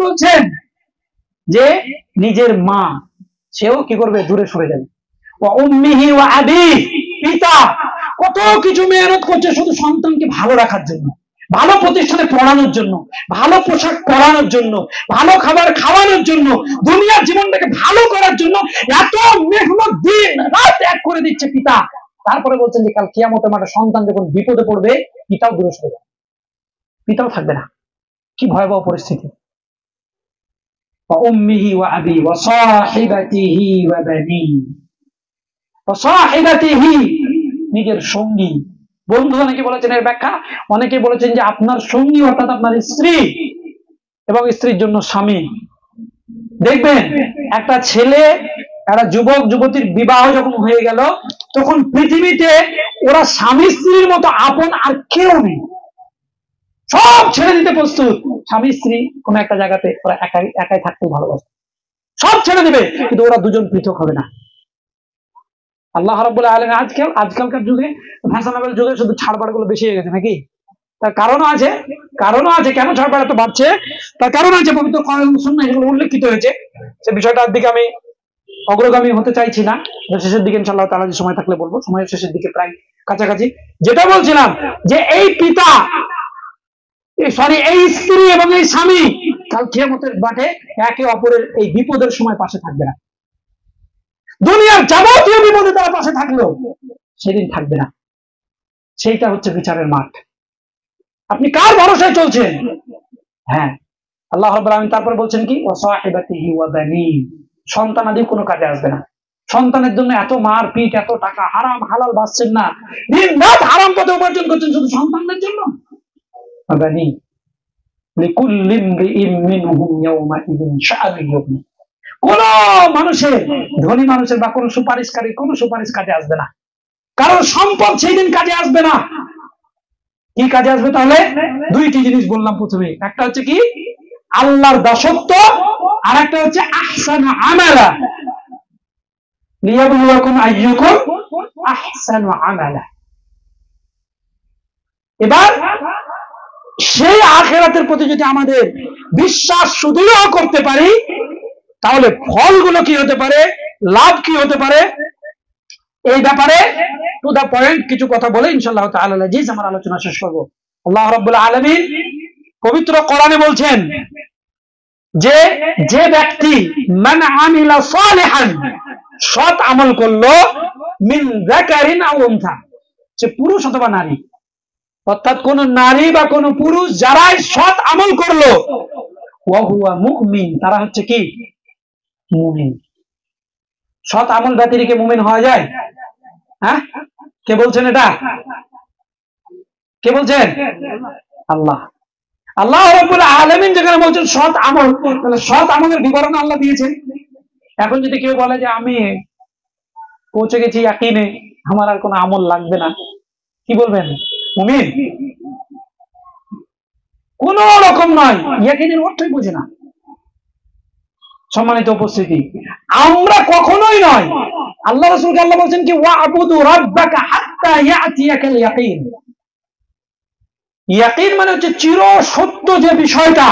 বলছেন যে নিজের মা সেও কি করবে, দূরে সরে যাবে। উম্মিহি ওয়া আবি, পিতা কত কিছু মেহনত করছে শুধু সন্তানকে ভালো রাখার জন্য, ভালো প্রতিষ্ঠানে পড়ানোর জন্য, ভালো পোশাক পরানোর জন্য, ভালো খাবার খাওয়ানোর জন্য, দুনিয়ার জীবনটাকে ভালো করার জন্য এত মেহনত দিন রাত এক করে দিচ্ছে পিতা। তারপরে বলছেন যে কাল কিয়ামতের মাঠে সন্তান যখন বিপদে পড়বে পিতাও দূরে সরে যাবে, পিতাও থাকবে না। কি ভয়াবহ পরিস্থিতি। উম্মিহি ওয়া আবি ওয়া সাহিবাতিহি ওয়া বানি, ওয়া সাহিবাতিহি নিজের সঙ্গী। বন্ধু অনেকে বলেছেন এর ব্যাখ্যা, অনেকে বলেছেন যে আপনার সঙ্গী অর্থাৎ আপনার স্ত্রী এবং স্ত্রীর জন্য স্বামী। দেখবেন একটা ছেলে, একটা যুবক যুবতীর বিবাহ যখন হয়ে গেল তখন পৃথিবীতে ওরা স্বামী স্ত্রীর মতো আপন আর কেউ নেই, সব ছেড়ে দিতে প্রস্তুত। স্বামী স্ত্রী কোন একটা জায়গাতে ওরা একাই একাই থাকতে ভালোবাসে, সব ছেড়ে দিবে, কিন্তু ওরা দুজন পৃথক হবে না। আল্লাহ রাব্বুল আলামিন আজকালকার যুগে, ফ্যাশনেবল যুগে শুধু ছাড়বাড় গুলো বেশি হয়ে গেছে নাকি? তার কারণও আছে, কেন ছাড়বাড় এত বাড়ছে তার কারণ আছে, পবিত্র কোরআন এবং সুন্নাহ এগুলো উল্লেখিত হয়েছে। সে বিষয়টার দিকে আমি অগ্রগামী হতে চাইছি না, শেষের দিকে ইনশাআল্লাহ তাআলা যে সময় থাকলে বলবো, সময়ের শেষের দিকে প্রায় কাছাকাছি। যেটা বলছিলাম যে এই পিতা এই স্ত্রী এবং এই স্বামী কাল কিয়ামতের মাঠে একে অপরের এই বিপদের সময় পাশে থাকবে না। দুনিয়ার যাবতীয় বিপদে তারা পাশে থাকলেও সেদিন থাকবে না। সেইটা হচ্ছে বিচারের মাঠ। আপনি কার ভরসায় চলছেন? হ্যাঁ, আল্লাহ রাব্বুল আলামিন তারপর বলছেন কি, ওয়া সাহিবাতিহি ওয়া বানি, সন্তানাদি কোনো কাজে আসবে না। সন্তানের জন্য এত মার পিট, এত টাকা হারাম হালাল বাঁচছেন না, দিন রাত হারাম পথে উপার্জন করছেন শুধু সন্তানদের জন্য। বানি লিকুল্লি ইমরিইম মিনহুম ইয়াওমাইযিন শাআনুন ইউগনি, কোন মানুষের, ধনী মানুষের বা কোন সুপারিশকারী কোন সুপারিশ কাজে আসবে না, কারণ সম্পদ সেই দিন কাজে আসবে না। কি কাজে আসবে তাহলে? দুইটি জিনিস বললাম প্রথমে, একটা হচ্ছে কি আল্লাহর দাসত্ব, আর একটা হচ্ছে আহসানু আমালা, লিয়াবলুয়াকুম আইয়ুকুম আহসানু আমালা। এবার সেই আখিরাতের প্রতি যদি আমাদের বিশ্বাস সুদৃঢ় করতে পারি তাহলে ফলগুলো কি হতে পারে, লাভ কি হতে পারে, এই ব্যাপারে টু দা পয়েন্ট কিছু কথা বলে ইনশাআল্লাহ তাআলা আজিজ আমার আলোচনা শেষ করব। আল্লাহ রাব্বুল আলামিন পবিত্র কোরআনে বলছেন যে যে ব্যক্তি মান আমিলা সালিহান, সৎ আমল করলো, মিন যাকারিন আও উনসা, সে পুরুষ অথবা নারী, অর্থাৎ কোন নারী বা কোন পুরুষ যারাই সৎ আমল করলো, ওয়া হুয়া মুমিন, তারা হচ্ছে কি মুমিন। সৎ আমল ব্যতিরেকে মুমিন হওয়া যায়? হ্যাঁ, কে বলছেন এটা? কে বলছেন? আল্লাহ। আল্লাহ রাব্বুল আলামিন যেখানে বলছেন সৎ আমল, তাহলে সৎ আমলের বিবরণ আল্লাহ দিয়েছেন। এখন যদি কেউ বলে যে আমি পৌঁছে গেছি ইয়াকিনে, আমার আর কোনো আমল লাগবে না, কি বলবেন? মুমিন? কোন রকম নয়, ইয়াকিনের অর্থই বোঝে না। সম্মানিত উপস্থিতি, আমরা কখনোই নয়। আল্লাহ রাসূলকে আল্লাহ বলছেন কি, ওয়া'বুদু রাব্বাকা হাত্তা ইয়াতিয়াকাল ইয়াকিন। ইয়াকিন মানে হচ্ছে চির সত্য যে বিষয়টা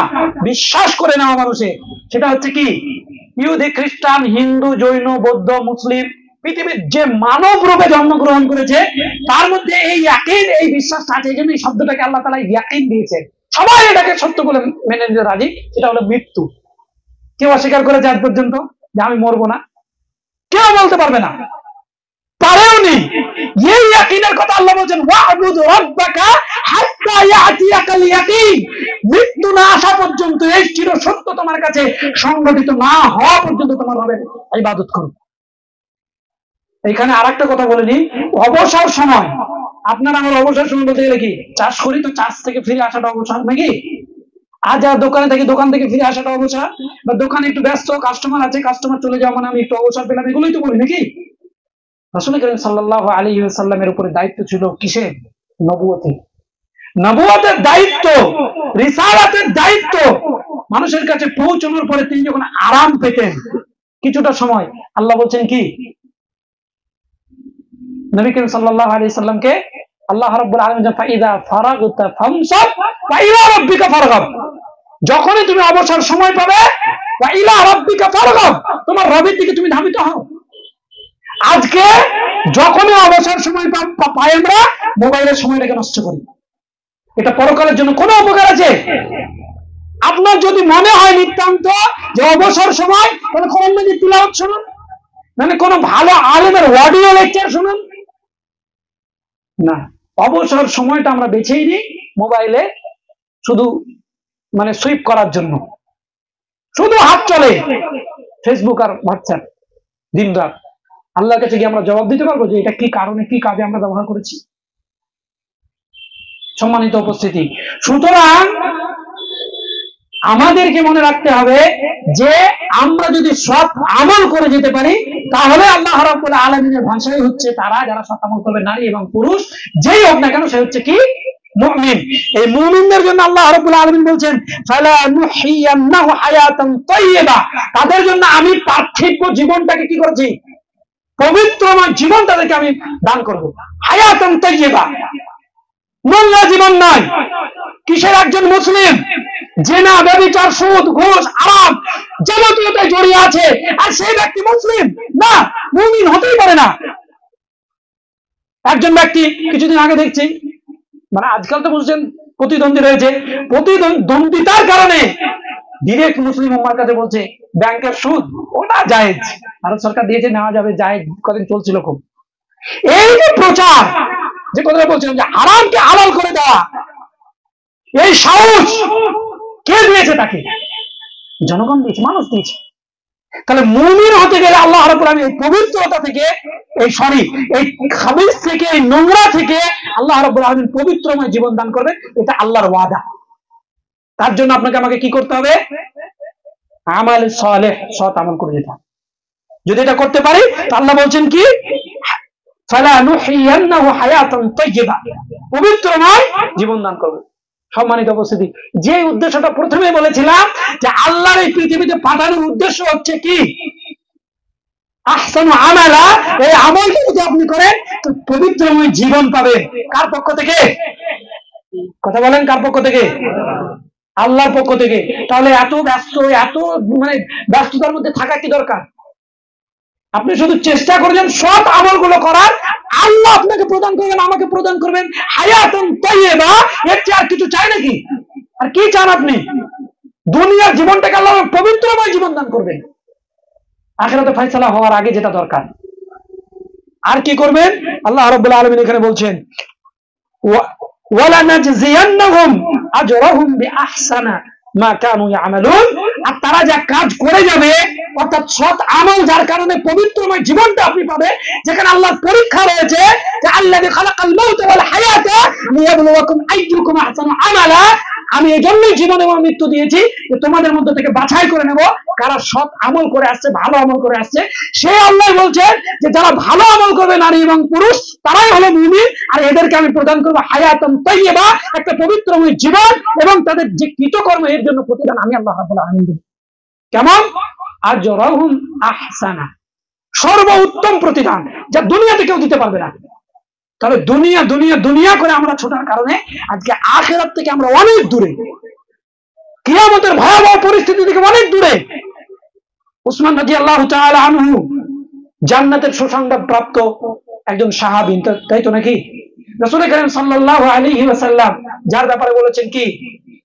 বিশ্বাস করে নেওয়া মানুষে, সেটা হচ্ছে কি ইহুদি খ্রিস্টান হিন্দু জৈন বৌদ্ধ মুসলিম পৃথিবীর যে মানব রূপে জন্মগ্রহণ করেছে তার মধ্যে এই ইয়াকিন, এই বিশ্বাসটা আছে। এই জন্য এই শব্দটাকে আল্লাহ তাআলা ইয়াকিন দিয়েছেন। সবাই এটাকে সত্য বলে মেনে নিতে রাজি। সেটা হলো মৃত্যু। কেউ অস্বীকার করেছে আজ পর্যন্ত যে আমি মরবো না? কেউ বলতে পারবে না, পারেও নি। এই ইয়াকিনের কথা আল্লাহ বলেন, ওয়া'বুদু রাব্বাকা হাত্তা ইয়াতিয়াকাল ইয়াকিন, মৃত্যু না আসা পর্যন্ত, এই চির সত্য তোমার কাছে সংগঠিত না হওয়া পর্যন্ত তোমার হবে ইবাদত করো। এখানে আরেকটা কথা বলে নি, অবসর সময়, আপনার আমার অবসর সময় বলতে গেলে কি, চাষ করি তো চাষ থেকে ফিরে আসাটা অবসর নাকি? আজ আর দোকান থেকে ফিরে আসাটা অবসর, বা দোকানে একটু ব্যস্ত, কাস্টমার আছে, কাস্টমার চলে যাওয়া মানে আমি একটু অবসর পেলাম, এগুলোই তো বলি নাকি? রাসূল করিম সাল্লাল্লাহু আলাইহি ওয়াসাল্লামের উপরে দায়িত্ব ছিল কিসের? নবুয়তের দায়িত্ব, রিসালাতের দায়িত্ব। মানুষের কাছে পৌঁছানোর পরে তিনি যখন আরাম পেতেন কিছুটা সময়, আল্লাহ বলছেন কি, নবী করিম সাল্লাল্লাহু আলাইহি ওয়াসাল্লামকে আল্লাহ রাব্বুল আলামিন ফাইদা ফারাগতা ফামসাব ওয়া ইলা রাব্বিকা ফারগাব, যখনই তুমি অবসর সময় পাবে ওয়া ইলা রাব্বিকা ফারগাব, তোমার রবের দিকে তুমি ধাবিত হও। আজকে যখনই অবসর সময় পাই আমরা মোবাইলের সময়টাকে নষ্ট করি। এটা পরকালের জন্য কোনো উপকার আছে? আপনার যদি মনে হয় নিতান্ত যে অবসর সময়, তাহলে কোরআন মাজিদ তিলাওয়াত শুনুন, মানে কোনো ভালো আলেমের অডিও লেকচার শুনুন। না, অবসর সময়টা আমরা বেছেই নিই মোবাইলে শুধু মানে সুইপ করার জন্য, শুধু হাত চলে ফেসবুক আর হোয়াটসঅ্যাপ দিন রাত। আল্লাহর কাছে গিয়ে আমরা জবাব দিতে পারবো যে এটা কি কারণে কি কাজে আমরা ব্যবহার করেছি? সম্মানিত উপস্থিতি, সুতরাং আমাদেরকে মনে রাখতে হবে যে আমরা যদি সৎ আমল করে যেতে পারি তাহলে আল্লাহ রাব্বুল আলামিনের ভাষাই হচ্ছে তারা যারা সৎ আমল করবে, নারী এবং পুরুষ যেই হোক না কেন সে হচ্ছে কি মুমিন। এই মুমিনদের জন্য আল্লাহ রাব্বুল আলামিন বলছেন ফালা নুহিয়ান্নাহু হায়াতান তাইয়্যিবা, তাদের জন্য আমি পার্থিব জীবনটাকে কি করেছি? পবিত্রময় জীবন তাদেরকে আমি দান করব। হায়াতান তাইয়্যিবা, নোংরা জীবন নয়। কিসের একজন মুসলিম জিনা, ব্যভিচার, সুদ, ঘুষ, আরাম যাবতীয়তায় জড়িয়ে আছে আর সেই ব্যক্তি মুসলিম না, মুমিন হতেই পারে না। একজন ব্যক্তি কিছুদিন আগে দেখছি, মানে আজকাল তো বুঝছেন প্রতিদ্বন্দ্বী রয়েছে, প্রতিদ্বন্দ্বিতার কারণে ডিরেক্ট মুসলিম উম্মার কাছে বলছে ব্যাংকের সুদ ওটা জায়েজ, ভারত সরকার দিয়েছে নেওয়া যাবে, জায়েজ কদিন চলছিল খুব। এই যে প্রচার, যে কথাটা বলছিলাম যে হারামকে হালাল করে দেওয়া, এই সাহস কে দিয়েছে? তাকে জনগণ দিয়েছে, মানুষ দিয়েছে। তাহলে মুমিন হতে গেলে আল্লাহ রাব্বুল আলামিন এই পবিত্রতা থেকে, এই খাবিস থেকে, এই নোংরা থেকে আল্লাহ রাব্বুল আলামিন পবিত্রময় জীবন দান করবে, এটা আল্লাহর ওয়াদা। তার জন্য আপনাকে আমাকে কি করতে হবে? আমাল সালেহ, সৎ আমল করে যেতে হবে। যদি এটা করতে পারি আল্লাহ বলছেন কি ফালা নুহিয়ান্নাহু হায়াতান তাইয়্যিবা, পবিত্রময় জীবন দান করবে। সম্মানিত উপস্থিতি, যে উদ্দেশ্যটা প্রথমে বলেছিলাম যে আল্লাহর এই পৃথিবীতে পাঠানোর উদ্দেশ্য হচ্ছে কি আহসানু আমালা, এই আমলটা যদি আপনি করেন তো পবিত্রময় জীবন পাবেন। কার পক্ষ থেকে? কথা বলেন, কার পক্ষ থেকে? আল্লাহর পক্ষ থেকে। তাহলে এত ব্যস্ততার মধ্যে থাকা কি দরকার? আপনি শুধু চেষ্টা করবেন সৎ আমলগুলো করার, আল্লাহ আপনাকে প্রদান করবেন, আমাকে প্রদান করবেন হায়াতুন তাইয়্যিবা। এর চেয়ে আর কিছু চাই নাকি? আর কি চান আপনি? দুনিয়ার জীবনটাকে আল্লাহ পবিত্রময় জীবন দান করবেন, আখিরাতে ফয়সালা হওয়ার আগে যেটা দরকার। আর কি করবেন? আল্লাহ রাব্বুল আলামিন এখানে বলছেন ওয়ালা নাজজিয়ান্নাহুম আজরাহুম বিআহসানা মা কানু ইয়ামালুন, আর তারা যা কাজ করে যাবে, অর্থাৎ সৎ আমল যার কারণে পবিত্রময় জীবনটা আপনি পাবে, যেখানে আল্লাহর পরীক্ষা রয়েছে যে আল্লাযী খালাকাল মাউতা ওয়াল হায়াতা লিয়াবলুয়াকুম আইয়ুকুম আহসানু আমালা, আমি এই জন্যই জীবন এবং মৃত্যু দিয়েছি যে তোমাদের মধ্যে থেকে বাছাই করে নেব কারা সৎ আমল করে আসছে, ভালো আমল করে আসছে। সেই আল্লাহ বলছেন যে যারা ভালো আমল করবে নারী এবং পুরুষ তারাই হলো মুমিন, আর এদেরকে আমি প্রদান করবো হায়াতুন তাইয়্যিবা, একটা পবিত্রময় জীবন, এবং তাদের যে কৃতকর্ম এর জন্য প্রতিদান আমি আল্লাহ রাব্বুল আলামিন দেব। কেমন? আজরাহুম আহসানা, সর্বোত্তম প্রতিদান যা দুনিয়াতে কেউ দিতে পারবে না। তাহলে দুনিয়া দুনিয়া দুনিয়া করে আমরা ছোটার কারণে আজকে আখিরাত থেকে আমরা অনেক দূরে, কিয়ামতের ভয়াবহ পরিস্থিতি থেকে অনেক দূরে। উসমান রাদিয়াল্লাহু তাআলা আনহু জান্নাতের সুসংবাদ প্রাপ্ত একজন সাহাবী, তাই তো নাকি? রাসূল কারীম সাল্লাল্লাহু আলাইহি ওয়াসাল্লাম যার ব্যাপারে বলেছেন কি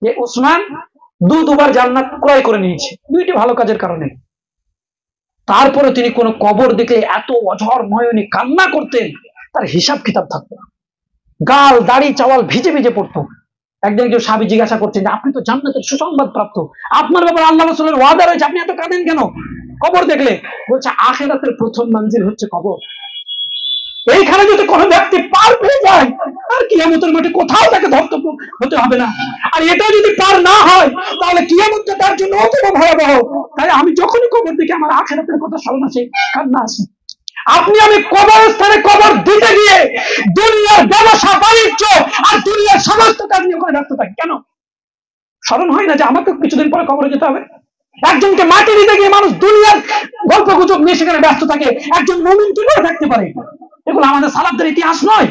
যে উসমান দুবার জান্নাত ক্রয় করে নিয়েছে, দুইটি ভালো কাজের কারণে। তারপরে তিনি কোন কবর দেখলে এত অঝর নয়নে কান্না করতেন, তার হিসাব কিতাব থাকতো না, গাল দাড়ি চাওয়াল ভিজে ভিজে পড়তো। একজন সাহাবী জিজ্ঞাসা করছেন যে আপনি তো জান্নাতের সুসংবাদ প্রাপ্ত, আপনার ব্যাপারে আল্লাহ রাসূলের ওয়াদা রয়েছে, আপনি এত কাঁদেন কেন কবর দেখলে? বলছে আখিরাতের প্রথম মঞ্জিল হচ্ছে কবর। এইখানে যদি কোনো ব্যক্তি পার পেয়ে যায় আর কিয়ামতের মাঠে কোথাও তাকে ধর্তব্য হতে হবে না। আর এটা যদি পার না হয় তাহলে কিয়ামতটা তার জন্য অতীব ভয়াবহ। তাই আমি যখনই কবর দেখি আমার আখিরাতের কথা স্মরণ আসে, কান্না আসে। আপনি আমি কবরস্থানে কবর দিতে গিয়ে দুনিয়ার ব্যবসা বাণিজ্য আর দুনিয়ার সমস্ত কাজ নিয়ে ওখানে ব্যস্ত থাকি কেন? স্মরণ হয় না যে আমাকে কিছুদিন পরে কবরে যেতে হবে? একজনকে মাটি দিতে গিয়ে মানুষ দুনিয়ার গল্প গুজব নিয়ে সেখানে ব্যস্ত থাকে, একজন মুমিন কি করে থাকতে পারে? এগুলো আমাদের সালাফদের ইতিহাস নয়।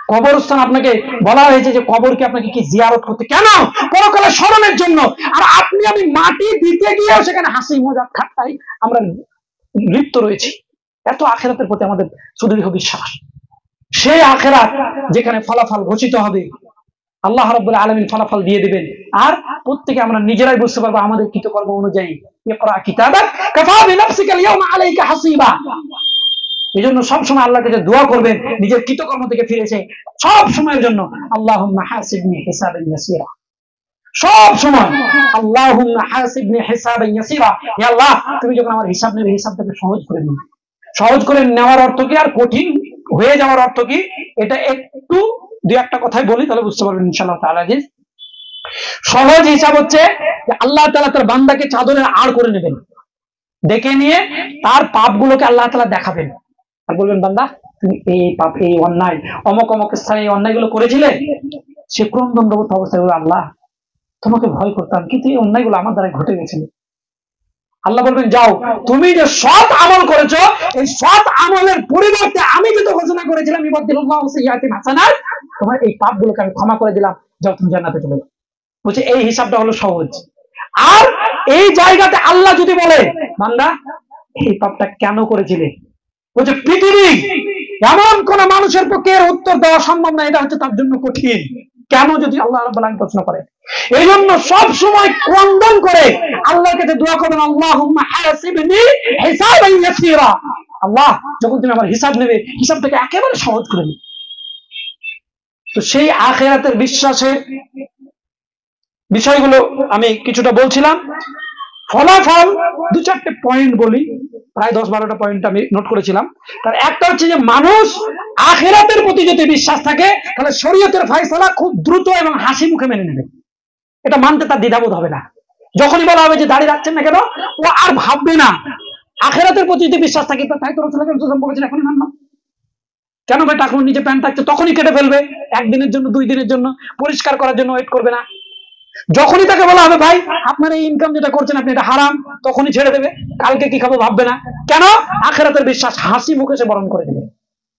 কবরস্থান আপনাকে বলা হয়েছে যে কবরকে আপনাকে কি জিয়ারত করতে, কেন? পরকালে স্মরণের জন্য। আর আপনি আমি মাটি দিতে গিয়েও সেখানে হাসি মজা ঠাট্টাই আমরা লিপ্ত রয়েছি। এত আখেরাতের প্রতি আমাদের সুদৃঢ় বিশ্বাস। সেই আখেরাত যেখানে ফলাফল ঘোষিত হবে, আল্লাহ রাব্বুল আলামিন ফলাফল দিয়ে দিবেন, আর প্রত্যেকে আমরা নিজেরাই বুঝতে পারবো আমাদের কৃতকর্ম অনুযায়ী। ইকরা কিতাবাক কাফা বিনাফসিকা আল-ইয়াওমা আলাইকা হাসিবা। এজন্য সবসময় আল্লাহর কাছে দোয়া করবেন নিজের কৃতকর্ম থেকে ফিরে এসে সব সময়ের জন্য আল্লাহুম্মা হাসিবনি হিসাবান ইয়াসিরা। সব সময় আল্লাহুম্মা হাসিবনি হিসাবান ইয়াসিরা, হে আল্লাহ তুমি যখন আমার হিসাব নেবে হিসাবটাকে সহজ করে দিন। সহজ করে নেওয়ার অর্থ কি আর কঠিন হয়ে যাওয়ার অর্থ কি, এটা একটু দুই একটা কথাই বলি তাহলে বুঝতে পারবেন ইনশাআল্লাহ তাআলা। জি, সহজ হিসাব হচ্ছে যে আল্লাহ তাআলা তার বান্দাকে চাদরের আড় করে নেবেন, ডেকে নিয়ে তার পাপগুলোকে আল্লাহ তাআলা দেখাবেন আর বলবেন বান্দা তুমি এই পাপ এই অন্যায় অমক অমক স্থানে এই অন্যায়গুলো করেছিলে। সে ক্রন্দনরত অবস্থায় বলে আল্লাহ তোমাকে ভয় করতাম কিন্তু এই অন্যায়গুলো আমার দ্বারা ঘটে গেছিল। আল্লাহ বলবেন যাও তুমি যে সৎ আমল করেছো এই সৎ আমলের পরিবর্তে আমি যেটা ঘোষণা করেছিলাম ইবাদুল্লাহ সাইয়্যাতিন হাসানাত, তোমার এই পাপগুলোকে আমি ক্ষমা করে দিলাম, যাও তুমি জান্নাতে চলে যাও। বলছে এই হিসাবটা হলো সহজ। আর এই জায়গাতে আল্লাহ যদি বলে বান্দা এই পাপটা কেন করেছিলে, বলছে পৃথিবী এমন কোন মানুষের পক্ষে এর উত্তর দেওয়া সম্ভব না, এটা হচ্ছে তার জন্য কঠিন। কেন যদি আল্লাহ রাব্বুল আলামিন প্রশ্ন করে, এই জন্য সব সময় ক্রন্দন করে আল্লাহর কাছে দোয়া করবেন আল্লাহুম্মা হাসিবনি হিসাবান ইয়াসিরা। আল্লাহ যখন তুমি আমার হিসাব নেবে হিসাবটাকে একেবারে সহজ করে নেবে। তো সেই আখিরাতের বিশ্বাসের বিষয়গুলো আমি কিছুটা বলছিলাম। ফলাফল দু চারটে পয়েন্ট বলি, প্রায় 10-12টা পয়েন্ট আমি নোট করেছিলাম। তার একটা হচ্ছে যে মানুষ আখিরাতের প্রতি যদি বিশ্বাস থাকে তাহলে শরীয়তের ফয়সালা খুব দ্রুত এবং হাসি মুখে মেনে নেবে, এটা মানতে তার দ্বিধাবোধ হবে না। যখনই বলা হবে যে দাঁড়িয়ে রাখছেন না কেন, ও আর ভাববে না। আখিরাতের প্রতি যদি বিশ্বাস থাকে তাই তো রাসূল বলেছেন এখনই মানলাম, কেন ভাই টাকুন নিজে প্যান্ট থাকছে তখনই কেটে ফেলবে, একদিনের জন্য 2 দিনের জন্য পরিষ্কার করার জন্য ওয়েট করবে না। যখনই তাকে বলা হবে ভাই আপনার এই ইনকাম যেটা করছেন আপনি এটা হারাম, তখনই ছেড়ে দেবে, কালকে কি খাবো ভাববে না। কেন? আখিরাতের বিশ্বাস হাসি মুখে সে বরণ করে দেবে।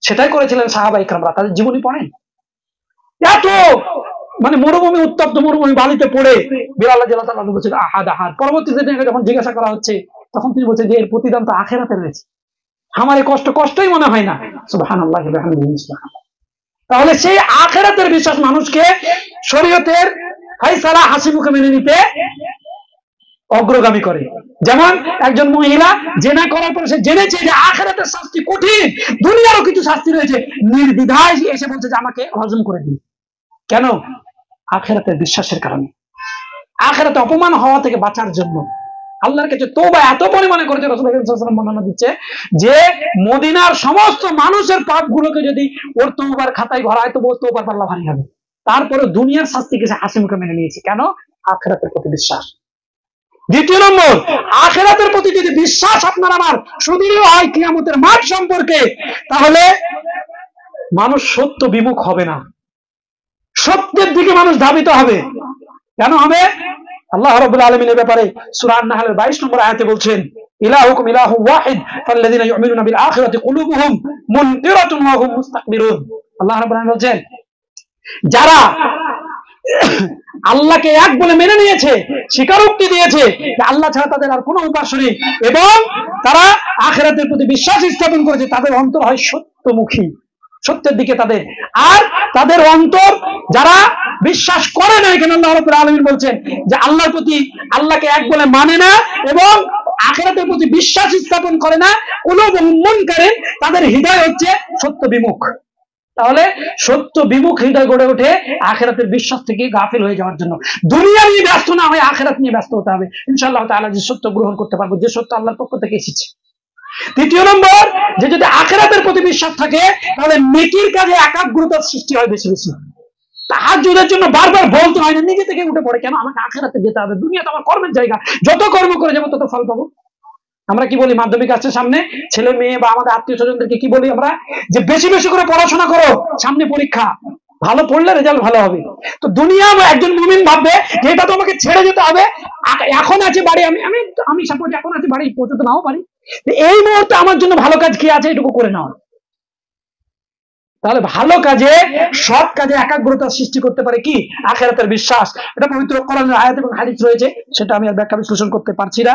সেটাই করেছিলেন সাহাবায়ে কেরামরা, তাদের জীবনী পড়েন। এত মানে মরুভূমি উত্তপ্ত মরুভূমি বালিতে পড়ে বিলাল রাদিয়াল্লাহু তাআলা বলছেন আহাদ আহাদ। পরবর্তীতে যখন জিজ্ঞাসা করা হচ্ছে তখন তিনি বলছেন যে এর প্রতিদান তো আখিরাতে রয়েছে, আমার এই কষ্টই মনে হয় না। সুবহানাল্লাহি ওয়া বিহামদিহি সুবহানাল্লাহ। তাহলে সেই আখিরাতের বিশ্বাস মানুষকে শরীয়তের ফয়সালা হাসি মুখে মেনে নিতে অগ্রগামী করে। যেমন একজন মহিলা জেনা করার পর সে জেনেছে যে আখিরাতের শাস্তি কঠিন, দুনিয়ারও কিছু শাস্তি রয়েছে, নির্দ্বিধায় এসে বলছে যে আমাকে হজম করে দিন। কেন? আখিরাতের বিশ্বাসের কারণে, আখিরাতে অপমান হওয়া থেকে বাঁচার জন্য আল্লাহর কাছে তওবা এত পরিমাণে করেছে। রাসূল সাল্লাল্লাহু আলাইহি ওয়াসাল্লাম বর্ণনা দিচ্ছে যে মদিনার সমস্ত মানুষের পাপগুলোকে যদি ওর তওবার খাতায় ভরা হয় তো ওর তওবার পাল্লা ভারী হবে। তারপরে দুনিয়ার শাস্তিকে সে হাসি মুখে মেনে নিয়েছে। কেন? আখিরাতের প্রতি বিশ্বাস। দ্বিতীয় নম্বর, আখিরাতের প্রতি যদি বিশ্বাস আপনার আমার সুদৃঢ় হয় কিয়ামতের মাঠ সম্পর্কে, তাহলে মানুষ সত্য বিমুখ হবে না, সত্যের দিকে মানুষ ধাবিত হবে। কেন হবে? আল্লাহ রাব্বুল আলামিনের ব্যাপারে সূরা আন-নাহলের 22 নম্বর আয়াতে বলছেন ইলাহুকুম ইলাহু ওয়াহিদ ফাল্লাযিনা ইউমিনুনা বিল আখিরাতি কুলুবুহুম মুনকিরাতুন ওয়া হুম মুস্তাকবিরুন। আল্লাহ রাব্বুল আলামিন বলছেন যারা আল্লাহকে এক বলে মেনে নিয়েছে, স্বীকারোক্তি দিয়েছে যে আল্লাহ ছাড়া তাদের আর কোনো উপাস্য নেই, এবং তারা আখিরাতের প্রতি বিশ্বাস স্থাপন করেছে, তাদের অন্তর হয় সত্যমুখী, সত্যের দিকে তাদের। আর তাদের অন্তর যারা বিশ্বাস করে না, এখানে আল্লাহ রাব্বুল আলামিন বলছেন যে আল্লাহর প্রতি আল্লাহকে এক বলে মানে না এবং আখিরাতের প্রতি বিশ্বাস স্থাপন করে না, কুলুবুহুম মুনকারিন, তাদের হৃদয় হচ্ছে সত্য বিমুখ। তাহলে সত্য বিমুখ হৃদয় গড়ে ওঠে আখিরাতের বিশ্বাস থেকে গাফিল হয়ে যাওয়ার জন্য। দুনিয়া নিয়ে ব্যস্ত না হয়ে আখিরাত নিয়ে ব্যস্ত হতে হবে, ইনশাআল্লাহ তাআলা যে সত্য গ্রহণ করতে পারবো, যে সত্য আল্লাহর পক্ষ থেকে এসেছে। তৃতীয় নম্বর, যে যদি আখিরাতের প্রতি বিশ্বাস থাকে তাহলে নেকির কাজে একাগ্রতার সৃষ্টি হয় বেশি বেশি। তাহাজ্জুদের জন্য বারবার বলতে হয় না, নিজে থেকে উঠে পড়ে কেন আমাকে আখিরাতে যেতে হবে, দুনিয়া তো আমার কর্মের জায়গা, যত কর্ম করে যাবো তত ফল পাবো। আমরা কি বলি মাধ্যমিক আসছে সামনে, ছেলে মেয়ে বা আমাদের আত্মীয় স্বজনদেরকে কি বলি আমরা, যে বেশি বেশি করে পড়াশোনা করো, সামনে পরীক্ষা, ভালো পড়লে রেজাল্ট ভালো হবে। তো দুনিয়া একজন মুমিন ভাববে যে এটা তো আমাকে ছেড়ে যেতে হবে, এখন আছে বাড়ি, আমি আমি আমি সাপোজ এখন আছে বাড়ি, পৌঁছতে নাও পারি, এই মুহূর্তে আমার জন্য ভালো কাজ কি আছে এটুকু করে নাও। তাহলে ভালো কাজে, সৎ কাজে একাগ্রতা সৃষ্টি করতে পারে কি? আখিরাতের বিশ্বাস। এটা পবিত্র কোরআনের আয়াত এবং হাদিস রয়েছে, সেটা আমি আর ব্যাখ্যা বিশ্লেষণ করতে পারছি না।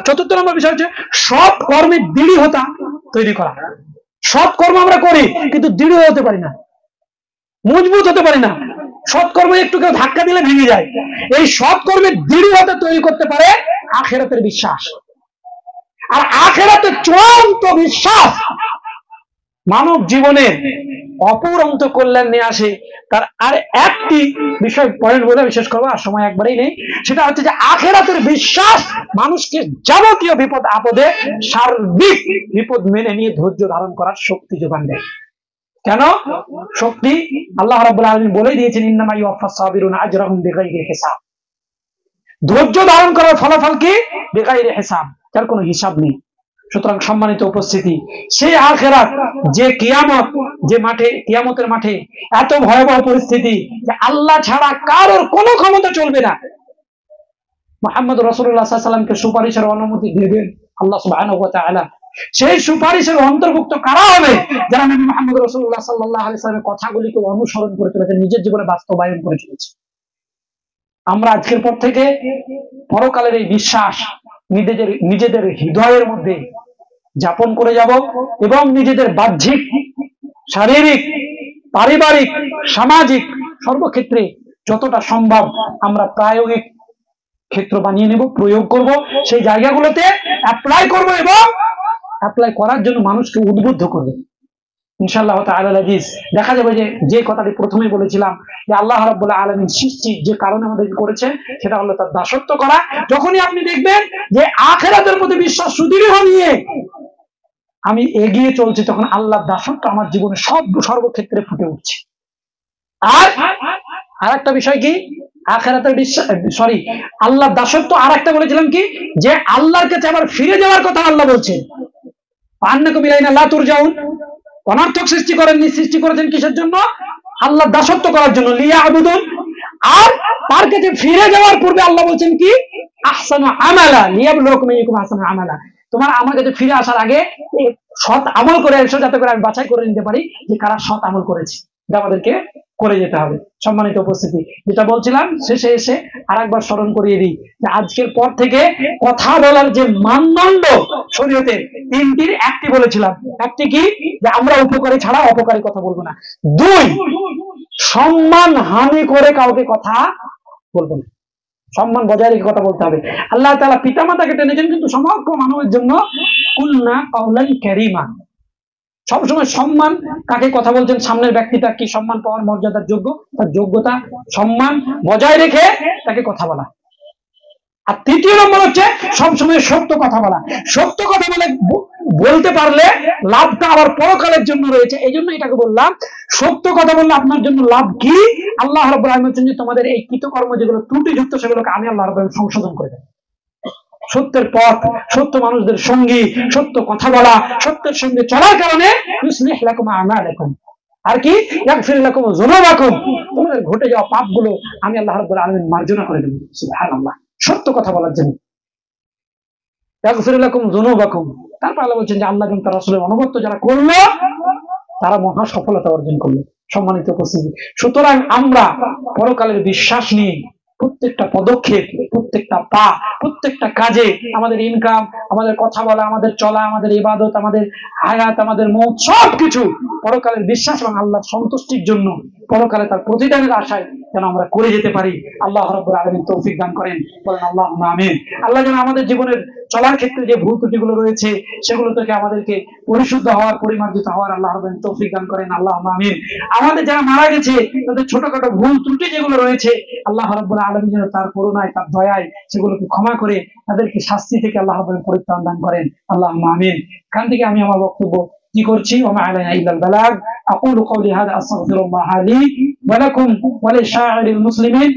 চতুর্থ নম্বর বিষয় হচ্ছে সৎ কর্মের দৃঢ়তা তৈরি করা। সৎ কর্ম আমরা করি কিন্তু দৃঢ় হতে পারি না, মজবুত হতে পারি না। সৎকর্মে একটু কেউ ধাক্কা দিলে ভেঙে যায়। এই সৎকর্মের দৃঢ়তা তৈরি করতে পারে আখিরাতের বিশ্বাস। আর আখিরাতের চূড়ান্ত বিশ্বাস মানব জীবনে অপুরন্ত কল্যাণ নিয়ে আসে। তার আর একটি বিষয় পয়েন্ট বলে বিশেষ করবো, আর সময় একবারেই নেই। সেটা হচ্ছে যে আখিরাতের বিশ্বাস মানুষকে যাবতীয় বিপদ আপদে সার্বিক বিপদ মেনে নিয়ে ধৈর্য ধারণ করার শক্তি যোগান দেয়। কেন শক্তি? আল্লাহ রাব্বুল আলামিন বলে দিয়েছেন, ইন্নামা ইউওয়াফাস সাবিরুনা আজরাহুম বিগাইরি হিসাব। ধৈর্য ধারণ করার ফলাফল কি? বিগাইরি হিসাব, যার কোনো হিসাব নেই। সুতরাং সম্মানিত উপস্থিতি, সেই আখিরাত, যে কিয়ামত, যে মাঠে, কিয়ামতের মাঠে এত ভয়াবহ পরিস্থিতি যে আল্লাহ ছাড়া কারোর কোনো ক্ষমতা চলবে না। মুহাম্মদ রাসূলুল্লাহ সাল্লাল্লাহু আলাইহি ওয়াসাল্লামকে সুপারিশের অনুমতি দেবেন আল্লাহ সুবহানাহু ওয়া তাআলা। সেই সুপারিশের অন্তর্ভুক্ত কারা হবে? যারা নবী মুহাম্মদ রাসূলুল্লাহ সাল্লাল্লাহু আলাইহি ওয়াসাল্লামের কথাগুলিকে অনুসরণ করে চলেছে, নিজের জীবনে বাস্তবায়ন করে চলেছে। আমরা আজকের পর থেকে পরকালের এই বিশ্বাস নিজেদের হৃদয়ের মধ্যে যাপন করে যাব এবং নিজেদের বাহ্যিক, শারীরিক, পারিবারিক, সামাজিক সর্বক্ষেত্রে যতটা সম্ভব আমরা প্রায়োগিক ক্ষেত্র বানিয়ে নেব, প্রয়োগ করব, সেই জায়গাগুলোতে অ্যাপ্লাই করব এবং অ্যাপ্লাই করার জন্য মানুষকে উদ্বুদ্ধ করব ইনশাআল্লাহ তাআলা আজিজ। দেখা যাবে যে কথাটি প্রথমেই বলেছিলাম, যে আল্লাহ রাব্বুল আলামিন সৃষ্টি যে কারণে আমাদেরকে করেছে সেটা হলো তার দাসত্ব করা। যখনই আপনি দেখবেন যে আখিরাতের প্রতি বিশ্বাস সুদৃঢ় নিয়ে আমি এগিয়ে চলছি, তখন আল্লাহর দাসত্ব আমার জীবনে সর্বক্ষেত্রে ফুটে উঠছে। আর একটা বিষয় কি? আখিরাতের বিশ্বাস, আল্লাহর দাসত্ব আর একটা বলেছিলাম কি, যে আল্লাহর কাছে আবার ফিরে যাওয়ার কথা আল্লাহ বলছেন। আন্নাকুম ইলাইনা লা তুরজাউন, অনর্থক সৃষ্টি করেননি, সৃষ্টি করেছেন কিসের জন্য? আল্লাহর দাসত্ব করার জন্য, লিয়াবুদুন। আর তার কাছে ফিরে যাওয়ার পূর্বে আল্লাহ বলছেন কি? আহসানু আমালা লিয়াবলুকুম আইয়ুকুম আহসানু আমালা। তোমার আমার কাছে ফিরে আসার আগে সৎ আমল করে এসো, যাতে করে আমি বাছাই করে নিতে পারি যে কারা সৎ আমল করেছে। এটা আমাদেরকে করে যেতে হবে। সম্মানিত উপস্থিতি, যেটা বলছিলাম শেষে এসে আরেকবার স্মরণ করিয়ে দিই যে আজকের পর থেকে কথা বলার যে মানদণ্ড শরীয়তে তিনটির একটি বলেছিলাম। একটি কি? যে আমরা উপকারী ছাড়া অপকারী কথা বলবো না। দুই, সম্মান হানি করে কাউকে কথা বলবো না, সম্মান বজায় রেখে কথা বলতে হবে। আল্লাহ তাআলা পিতামাতাকে টেনেছেন কিন্তু সমগ্র মানবের জন্য কুলনা কাওলান কারীমা। সবসময় সম্মান কাকে কথা বলছেন, সামনের ব্যক্তিটা কি সম্মান পাওয়ার মর্যাদার যোগ্য, তার যোগ্যতা সম্মান বজায় রেখে তাকে কথা বলা। আর তৃতীয় নম্বর হচ্ছে সবসময় সত্য কথা বলা। সত্য কথা বলতে পারলে লাভটা আবার পরকালের জন্য রয়েছে। এই জন্য এটাকে বললাম সত্য কথা বললে আপনার জন্য লাভ কি? আল্লাহ রাব্বুল আলামিন বলেছেন যে তোমাদের এই কৃতকর্ম যেগুলো ত্রুটিযুক্ত সেগুলোকে আমি আল্লাহ রাব্বুল আলামিন সংশোধন করে দেব। সত্যের পথ, সত্য মানুষদের সঙ্গী, সত্য কথা বলা, সত্যের সঙ্গে চলার কারণে ইউসলিহ লাকুম আমালাকুম, আর কি ইয়াগফির লাকুম যুনুবাকুম, তোমাদের ঘটে যাওয়া পাপগুলো আমি আল্লাহ রাব্বুল আলামিন মার্জনা করে দেব। সুবহানাল্লাহ, সত্য কথা বলার জন্য। ইয়াগফির লাকুম যুনুবাকুম। তারপর আল্লাহ বলছেন যে আল্লাহ এবং তার রাসূলের অনুগত্য যারা করলো তারা মহা সফলতা অর্জন করলো। সম্মানিত উপস্থিতি, সুতরাং আমরা পরকালের বিশ্বাস নিয়ে প্রত্যেকটা পদক্ষেপ, প্রত্যেকটা পা, প্রত্যেকটা কাজে, আমাদের ইনকাম, আমাদের কথা বলা, আমাদের চলা, আমাদের ইবাদত, আমাদের হায়াত, আমাদের মওত, সবকিছু পরকালের বিশ্বাস এবং আল্লাহর সন্তুষ্টির জন্য, পরকালে তার প্রতিদানের আশায় যেন আমরা করে যেতে পারি। আল্লাহ রাব্বুল আলামিন তৌফিক দান করেন, বলেন আল্লাহুম্মা আমিন। আল্লাহ যেন আমাদের জীবনের চলার ক্ষেত্রে যে ভুল ত্রুটিগুলো রয়েছে সেগুলো থেকে আমাদেরকে পরিশুদ্ধ হওয়ার, পরিমার্জিত হওয়ার আল্লাহ রাব্বুল তৌফিক দান করেন, আল্লাহুম্মা আমিন। আমাদের যারা মারা গেছে তাদের ছোটখাটো ভুল ত্রুটি যেগুলো রয়েছে আল্লাহ রাব্বুল আলামিন যেন তার করুণায়, তার দয়ায় সেগুলোকে ক্ষমা করে তাদেরকে শাস্তি থেকে আল্লাহ রাব্বুল পরিত্রাণ দান করেন, আল্লাহুম্মা আমিন। এখান থেকে আমি আমার বক্তব্য কি করছি, ওয়া মা আলাইনা ইল্লাল বালাগ। আকুলু কওলি হাযা আস্তাগফিরুল্লাহ লি ওয়া লাকুম ওয়া লিশাইরিল মুসলিমিন।